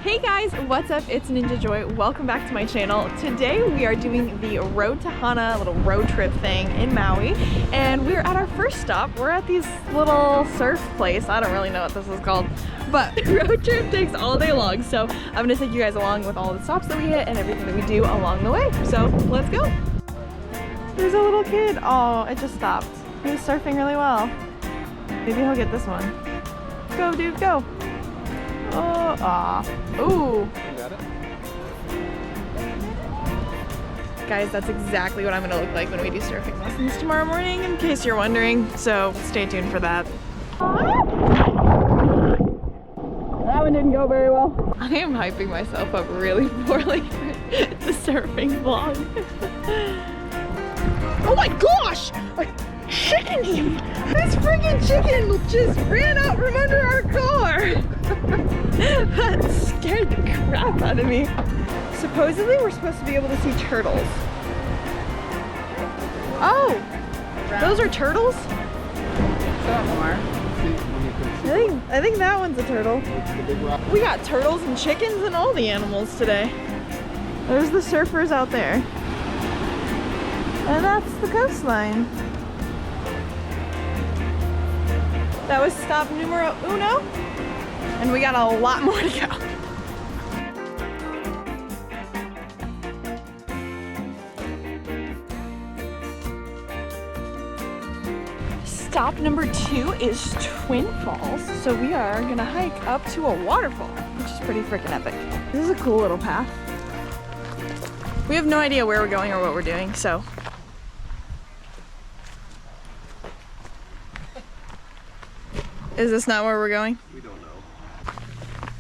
Hey guys, what's up? It's Ninja Joy. Welcome back to my channel. Today we are doing the Road to Hana little road trip thing in Maui, and we're at our first stop. We're at this little surf place. I don't really know what this is called, but the road trip takes all day long, so I'm gonna take you guys along with all the stops that we hit and everything that we do along the way. So let's go. There's a little kid. Oh, it just stopped. He was surfing really well. Maybe he'll get this one. Go, dude, go. Oh, ah. Ooh. You got it? Guys, that's exactly what I'm gonna look like when we do surfing lessons tomorrow morning, in case you're wondering. So stay tuned for that. That one didn't go very well. I am hyping myself up really poorly for the surfing vlog. Oh my gosh! A chicken! This freaking chicken just ran out from under our car! That scared the crap out of me. Supposedly we're supposed to be able to see turtles. Oh! Those are turtles? I think that one's a turtle. We got turtles and chickens and all the animals today. There's the surfers out there. And that's the coastline. That was stop numero uno. And we got a lot more to go. Stop number 2 is Twin Falls. So we are gonna hike up to a waterfall, which is pretty freaking epic. This is a cool little path. We have no idea where we're going or what we're doing, so. Is this not where we're going? We don't know.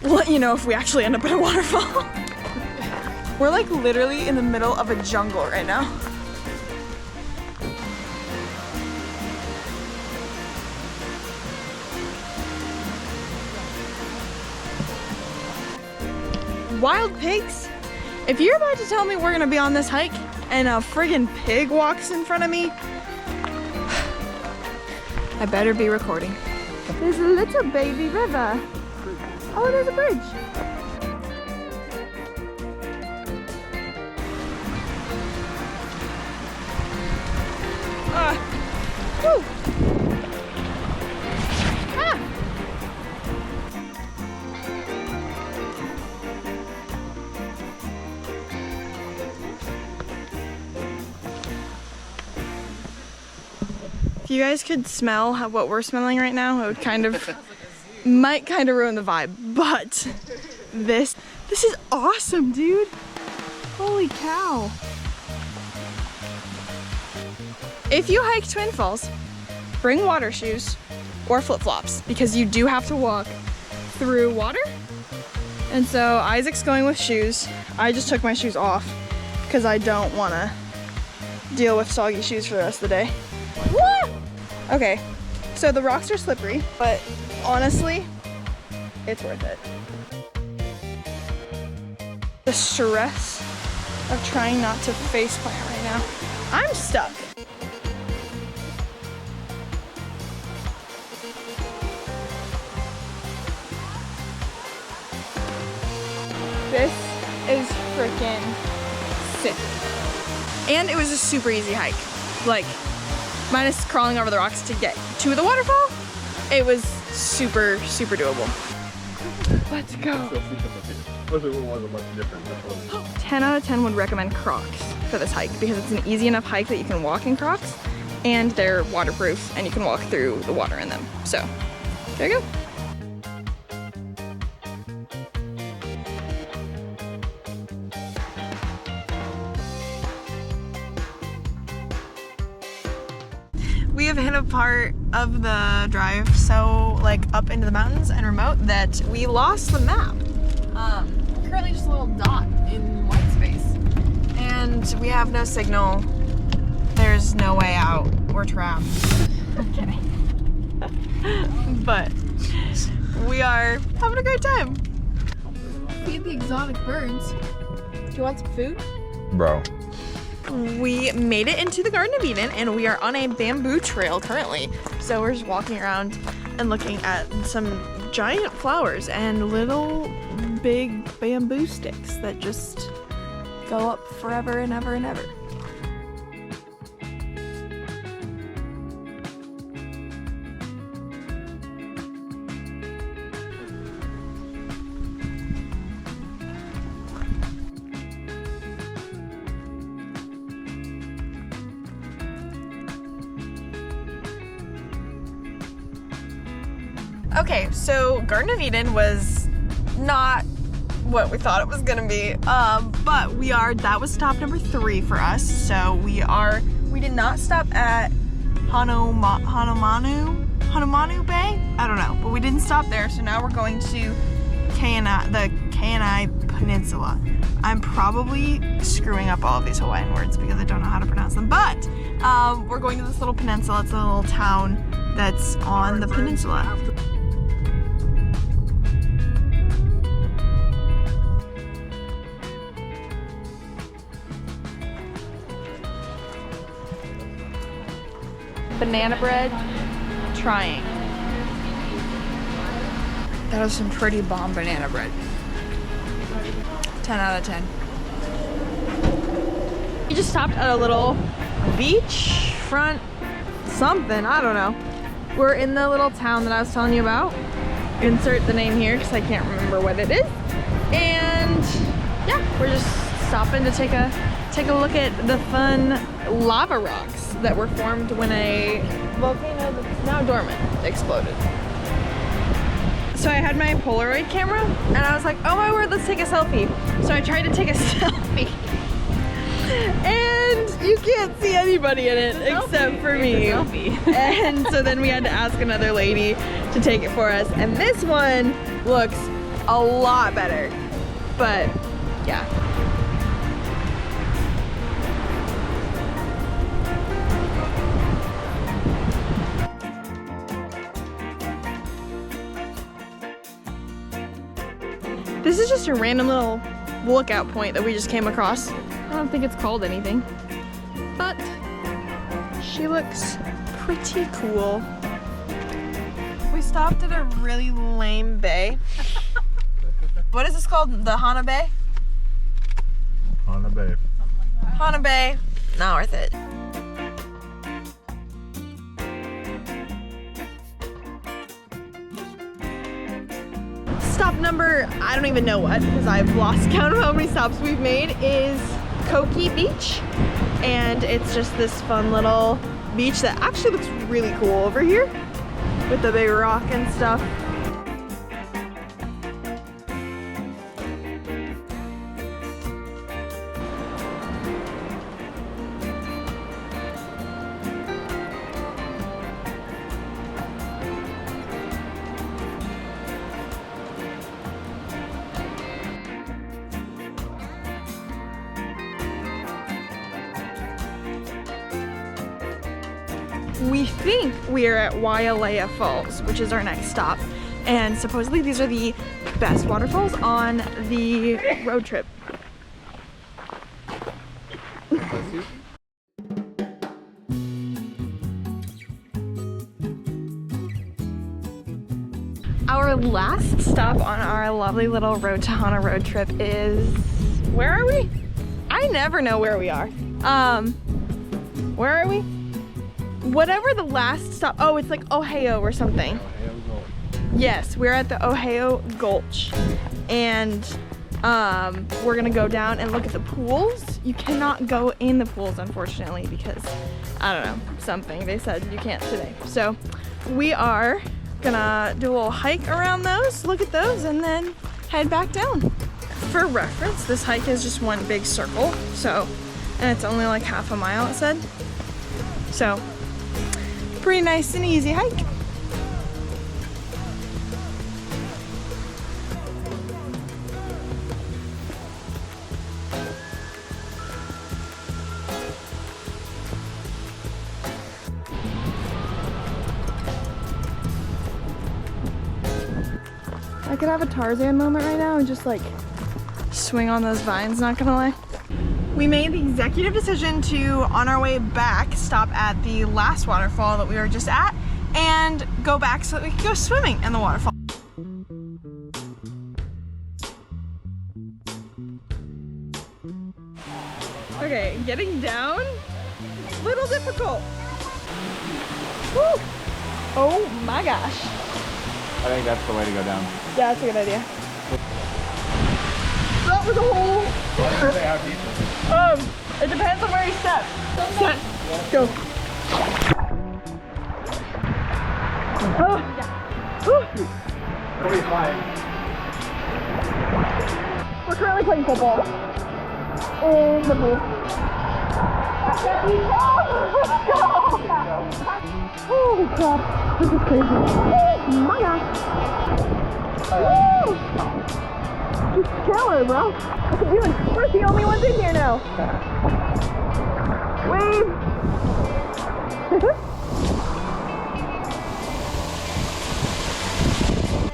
We'll let you know if we actually end up at a waterfall. We're like literally in the middle of a jungle right now. Wild pigs? If you're about to tell me we're gonna be on this hike and a friggin' pig walks in front of me, I better be recording. There's a little baby river. Oh, there's a bridge. Woo. Ah. If you guys could smell what we're smelling right now, it would kind of might kind of ruin the vibe, but this is awesome, dude. Holy cow. If you hike Twin Falls, bring water shoes or flip-flops because you do have to walk through water. And so Isaac's going with shoes. I just took my shoes off because I don't want to deal with soggy shoes for the rest of the day. Woo! Okay, so the rocks are slippery, but honestly, it's worth it. The stress of trying not to faceplant right now. I'm stuck. This is freaking sick. And it was a super easy hike. Like, minus crawling over the rocks to get to the waterfall, it was super, super doable. Let's go. 10 out of 10 would recommend Crocs for this hike because it's an easy enough hike that you can walk in Crocs and they're waterproof and you can walk through the water in them. So, there you go. We have hit a part of the drive so like up into the mountains and remote that we lost the map. Currently just a little dot in white space. And we have no signal. There's no way out. We're trapped. I'm kidding. But we are having a great time. Feed the exotic birds. Do you want some food? Bro. We made it into the Garden of Eden and we are on a bamboo trail currently. So we're just walking around and looking at some giant flowers and little big bamboo sticks that just go up forever and ever and ever. Okay, so Garden of Eden was not what we thought it was gonna be, but that was stop number 3 for us. So we did not stop at Hanamanu Bay? I don't know, but we didn't stop there. So now we're going to the Kenai Peninsula. I'm probably screwing up all of these Hawaiian words because I don't know how to pronounce them, but we're going to this little peninsula. It's a little town that's on the peninsula. Banana bread, trying. That was some pretty bomb banana bread. 10 out of 10. We just stopped at a little beach front something, I don't know. We're in the little town that I was telling you about. Insert the name here because I can't remember what it is. And yeah, we're just stopping to take a look at the fun lava rocks that were formed when a volcano that's now dormant exploded. So I had my Polaroid camera and I was like, oh my word, let's take a selfie. So I tried to take a selfie and you can't see anybody in it except for me. And so then we had to ask another lady to take it for us. And this one looks a lot better, but yeah. This is just a random little lookout point that we just came across. I don't think it's called anything, but she looks pretty cool. We stopped at a really lame bay. What is this called? The Hana Bay? Hana Bay. Hana Bay, not worth it. Stop number, I don't even know what, because I've lost count of how many stops we've made, is Koki Beach. And it's just this fun little beach that actually looks really cool over here with the big rock and stuff. We think we are at Wailea Falls, which is our next stop. And supposedly these are the best waterfalls on the road trip. Our last stop on our lovely little Road to Hana road trip is, where are we? I never know where we are. Where are we? Whatever the last stop, oh, it's like Oho or something. Yes, we're at the Oho Gulch. And we're gonna go down and look at the pools. You cannot go in the pools, unfortunately, because, I don't know, something. They said you can't today. So we are gonna do a little hike around those, look at those, and then head back down. For reference, this hike is just one big circle, so, and it's only like half a mile, it said. So, pretty nice and easy hike. I could have a Tarzan moment right now and just like swing on those vines, not gonna lie. We made the executive decision to, on our way back, stop at the last waterfall that we were just at and go back so that we could go swimming in the waterfall. Okay, getting down, little difficult. Woo. Oh my gosh. I think that's the way to go down. Yeah, that's a good idea. That was a hole. How deep is it? It depends on where you step. Set, go. Oh. Woo. What are you flying? We're currently playing football in the pool. Holy crap, this is crazy. Oh my gosh. Woo! Just killer, bro. Look at you, we're the only ones in here now. Wave.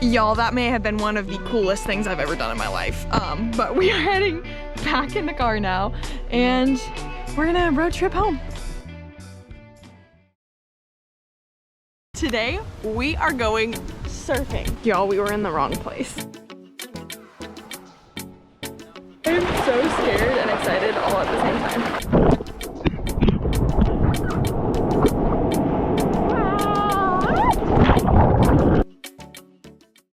Y'all, that may have been one of the coolest things I've ever done in my life. But we are heading back in the car now, and we're gonna road trip home. Today, we are going surfing. Y'all, we were in the wrong place. I'm so scared and excited all at the same time.